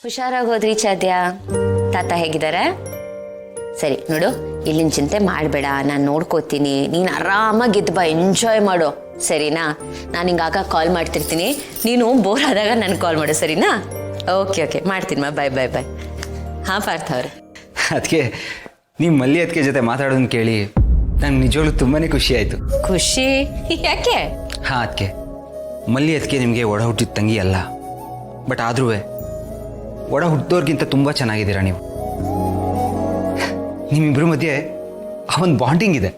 ಹುಷಾರಾಗಿ ಹೋದ್ರಿ ಚಾದ್ಯ. ತಾತ ಹೇಗಿದ್ದಾರೆ? ಸರಿ ನೋಡು, ಇಲ್ಲಿನ ಚಿಂತೆ ಮಾಡಬೇಡ, ನಾನು ನೋಡ್ಕೋತೀನಿ. ನೀನು ಆರಾಮಾಗಿ ಇದ್ದು ಬಾ, ಎಂಜಾಯ್ ಮಾಡು, ಸರಿನಾ? ನಾನು ಹಿಂಗಾಗ ಕಾಲ್ ಮಾಡ್ತಿರ್ತೀನಿ, ನೀನು ಬೋರ್ ಆದಾಗ ನನಗೆ ಕಾಲ್ ಮಾಡು, ಸರಿನಾ? ಓಕೆ ಓಕೆ, ಮಾಡ್ತೀನಿ ಮಾ. ಬಾಯ್ ಬಾಯ್ ಬಾಯ್. ಹಾಂ ಪಾರ್ಥ ಅವ್ರೆ. ಅದಕ್ಕೆ ನೀವು ಮಲ್ಲಿ ಅದಕ್ಕೆ ಜೊತೆ ಮಾತಾಡೋದನ್ನ ಕೇಳಿ ನಂಗೆ ನಿಜವಾಗ್ಲೂ ತುಂಬಾ ಖುಷಿ ಆಯಿತು. ಖುಷಿ ಯಾಕೆ? ಹಾಂ, ಅದಕ್ಕೆ ಮಲ್ಲಿ ಅದಕ್ಕೆ ನಿಮಗೆ ಒಡ ಹುಟ್ಟಿದ ತಂಗಿ ಅಲ್ಲ, ಬಟ್ ಆದ್ರೂ ಒಡ ಹುಟ್ಟಿದವ್ರಿಗಿಂತ ತುಂಬ ಚೆನ್ನಾಗಿದ್ದೀರಾ ನೀವು. ನಿಮ್ಮಿಬ್ಬರ ಮಧ್ಯೆ ಆ ಒಂದು ಬಾಂಡಿಂಗ್ ಇದೆ.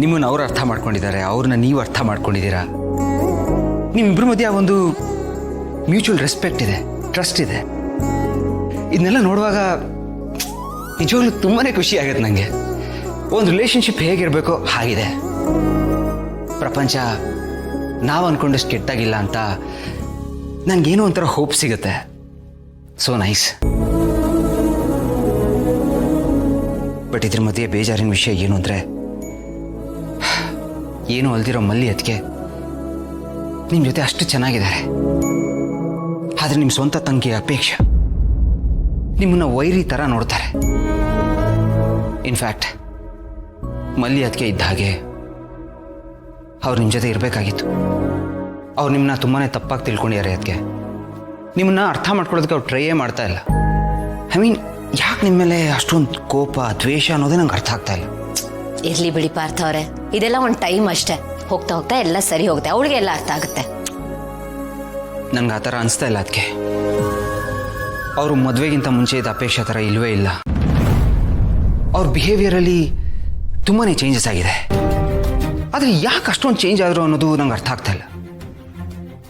ನಿಮ್ಮನ್ನು ಅವ್ರು ಅರ್ಥ ಮಾಡ್ಕೊಂಡಿದ್ದಾರೆ, ಅವ್ರನ್ನ ನೀವು ಅರ್ಥ ಮಾಡ್ಕೊಂಡಿದ್ದೀರಾ. ನಿಮ್ಮಿಬ್ಬರ ಮಧ್ಯೆ ಆ ಒಂದು ಮ್ಯೂಚುವಲ್ ರೆಸ್ಪೆಕ್ಟ್ ಇದೆ, ಟ್ರಸ್ಟ್ ಇದೆ. ಇದನ್ನೆಲ್ಲ ನೋಡುವಾಗ ನಿಜವಾಗ್ಲೂ ತುಂಬಾ ಖುಷಿ ಆಗುತ್ತೆ ನನಗೆ. ಒಂದು ರಿಲೇಷನ್ಶಿಪ್ ಹೇಗಿರಬೇಕೋ ಹಾಗಿದೆ. ಪ್ರಪಂಚ ನಾವು ಅಂದ್ಕೊಂಡಷ್ಟು ಕೆಟ್ಟಾಗಿಲ್ಲ ಅಂತ ನನಗೇನೋ ಒಂಥರ ಹೋಪ್ ಸಿಗುತ್ತೆ. So nice. ಬಟ್ ಇದ್ರ ಮಧ್ಯೆ ಬೇಜಾರಿನ ವಿಷಯ ಏನು ಅಂದರೆ, ಏನು ಅಲ್ದಿರೋ ಮಲ್ಲಿ ಅದಕ್ಕೆ ನಿಮ್ಮ ಜೊತೆ ಅಷ್ಟು ಚೆನ್ನಾಗಿದ್ದಾರೆ. ಆದರೆ ನಿಮ್ಮ ಸ್ವಂತ ತಂಗಿಯ ಅಪೇಕ್ಷೆ ನಿಮ್ಮನ್ನು ವೈರಿ ಥರ ನೋಡ್ತಾರೆ. ಇನ್ಫ್ಯಾಕ್ಟ್ ಮಲ್ಲಿ ಅದಕ್ಕೆ ಇದ್ದ ಹಾಗೆ ಅವ್ರು ನಿಮ್ಮ ಜೊತೆ ಇರಬೇಕಾಗಿತ್ತು. ಅವ್ರು ನಿಮ್ಮನ್ನ ತುಂಬಾ ತಪ್ಪಾಗಿ ತಿಳ್ಕೊಂಡಿದ್ದಾರೆ. ಅದಕ್ಕೆ ನಿಮ್ಮನ್ನ ಅರ್ಥ ಮಾಡ್ಕೊಳ್ಳೋದಕ್ಕೆ ಅವ್ರು ಟ್ರೈಯೇ ಮಾಡ್ತಾ ಇಲ್ಲ. ಐ ಮೀನ್, ಯಾಕೆ ನಿಮ್ಮ ಮೇಲೆ ಅಷ್ಟೊಂದು ಕೋಪ, ದ್ವೇಷ ಅನ್ನೋದೇ ನಂಗೆ ಅರ್ಥ ಆಗ್ತಾ ಇಲ್ಲ. ಇರ್ಲಿ ಬಿಡಿ ಪಾರ್ಥ ಅವ್ರೆ, ಇದೆಲ್ಲ ಒಂದು ಟೈಮ್ ಅಷ್ಟೇ. ಹೋಗ್ತಾ ಹೋಗ್ತಾ ಎಲ್ಲ ಸರಿ ಹೋಗುತ್ತೆ, ಅವಳಿಗೆ ಎಲ್ಲ ಅರ್ಥ ಆಗುತ್ತೆ. ನಂಗೆ ಆ ಥರ ಅನಿಸ್ತಾ ಇಲ್ಲ. ಅದಕ್ಕೆ ಅವರು ಮದುವೆಗಿಂತ ಮುಂಚೆ ಇದ್ದ ಅಪೇಕ್ಷೆ ಥರ ಇಲ್ಲವೇ ಇಲ್ಲ. ಅವ್ರ ಬಿಹೇವಿಯರಲ್ಲಿ ತುಂಬಾ ಚೇಂಜಸ್ ಆಗಿದೆ. ಆದರೆ ಯಾಕೆ ಅಷ್ಟೊಂದು ಚೇಂಜ್ ಆದರು ಅನ್ನೋದು ನಂಗೆ ಅರ್ಥ ಆಗ್ತಾ ಇಲ್ಲ.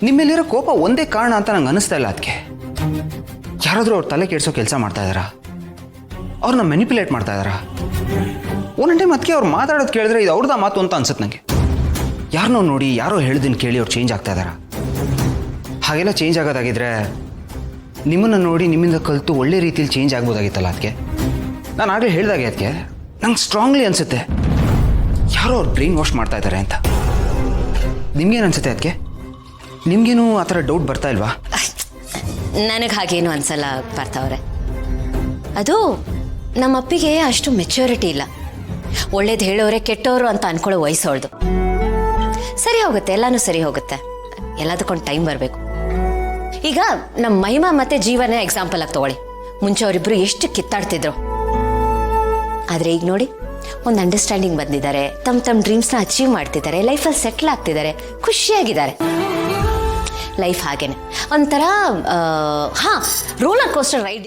ನಿಮ್ಮೇಲಿರೋ ಕೋಪ ಒಂದೇ ಕಾರಣ ಅಂತ ನಂಗೆ ಅನ್ನಿಸ್ತಾ ಇಲ್ಲ. ಅದಕ್ಕೆ ಯಾರಾದರೂ ಅವ್ರ ತಲೆ ಕೆಡಿಸೋ ಕೆಲಸ ಮಾಡ್ತಾ ಇದ್ದಾರಾ? ಅವ್ರನ್ನ ಮ್ಯಾನಿಪ್ಯುಲೇಟ್ ಮಾಡ್ತಾ ಇದ್ದಾರಾ? ಒಂದೊಂದು ಟೈಮ್ ಅದಕ್ಕೆ ಅವ್ರು ಮಾತಾಡೋದು ಕೇಳಿದ್ರೆ ಇದು ಅವ್ರದ್ದು ಮಾತು ಅಂತ ಅನ್ಸುತ್ತೆ ನನಗೆ. ಯಾರನ್ನೋ ನೋಡಿ, ಯಾರೋ ಹೇಳಿದನ್ನು ಕೇಳಿ ಅವ್ರು ಚೇಂಜ್ ಆಗ್ತಾ ಇದ್ದಾರಾ? ಹಾಗೆಲ್ಲ ಚೇಂಜ್ ಆಗೋದಾಗಿದ್ರೆ ನಿಮ್ಮನ್ನು ನೋಡಿ ನಿಮ್ಮಿಂದ ಕಲಿತು ಒಳ್ಳೆ ರೀತಿಯಲ್ಲಿ ಚೇಂಜ್ ಆಗ್ಬೋದಾಗಿತ್ತಲ್ಲ. ಅದಕ್ಕೆ ನಾನು ಆಗಲೇ ಹೇಳಿದಾಗೆ ಅದಕ್ಕೆ ನಂಗೆ ಸ್ಟ್ರಾಂಗ್ಲಿ ಅನಿಸುತ್ತೆ ಯಾರೋ ಅವ್ರು ಬ್ರೈನ್ ವಾಶ್ ಮಾಡ್ತಾ ಇದ್ದಾರೆ ಅಂತ. ನಿಮ್ಗೇನು ಅನಿಸುತ್ತೆ ಅದಕ್ಕೆ? ನಿಮಗೇನು ಆ ಥರ ಡೌಟ್ ಬರ್ತಾ ಇಲ್ವಾ? ನನಗೆ ಹಾಗೇನು ಅನ್ಸಲ್ಲ ಪಾರ್ಥ ಅವರೇ. ಅದು ನಮ್ಮ ಅಪ್ಪಿಗೆ ಅಷ್ಟು ಮೆಚ್ಯೂರಿಟಿ ಇಲ್ಲ. ಒಳ್ಳೇದು ಹೇಳೋರೆ ಕೆಟ್ಟವರು ಅಂತ ಅನ್ಕೊಳ್ಳೋ ವಯಸ್ಸೋಳ್ದು. ಸರಿ ಹೋಗುತ್ತೆ, ಎಲ್ಲಾನು ಸರಿ ಹೋಗುತ್ತೆ. ಎಲ್ಲದಕ್ಕೊಂದು ಟೈಮ್ ಬರಬೇಕು. ಈಗ ನಮ್ಮ ಮಹಿಮಾ ಮತ್ತೆ ಜೀವನ ಎಕ್ಸಾಂಪಲ್ ಆಗಿ ತಗೊಳ್ಳಿ. ಮುಂಚೆ ಅವರಿಬ್ರು ಎಷ್ಟು ಕಿತ್ತಾಡ್ತಿದ್ರು, ಆದರೆ ಈಗ ನೋಡಿ ಒಂದು ಅಂಡರ್ಸ್ಟ್ಯಾಂಡಿಂಗ್ ಬಂದಿದ್ದಾರೆ. ತಮ್ಮ ಡ್ರೀಮ್ಸ್ನ ಅಚೀವ್ ಮಾಡ್ತಿದ್ದಾರೆ, ಲೈಫಲ್ಲಿ ಸೆಟ್ಲ್ ಆಗ್ತಿದ್ದಾರೆ, ಖುಷಿಯಾಗಿದ್ದಾರೆ. ಲೈಫ್ ಹಾಗೇನೆ ಒಂಥರ ರೋಲರ್ ಕೋಸ್ಟರ್ ರೈಡ್.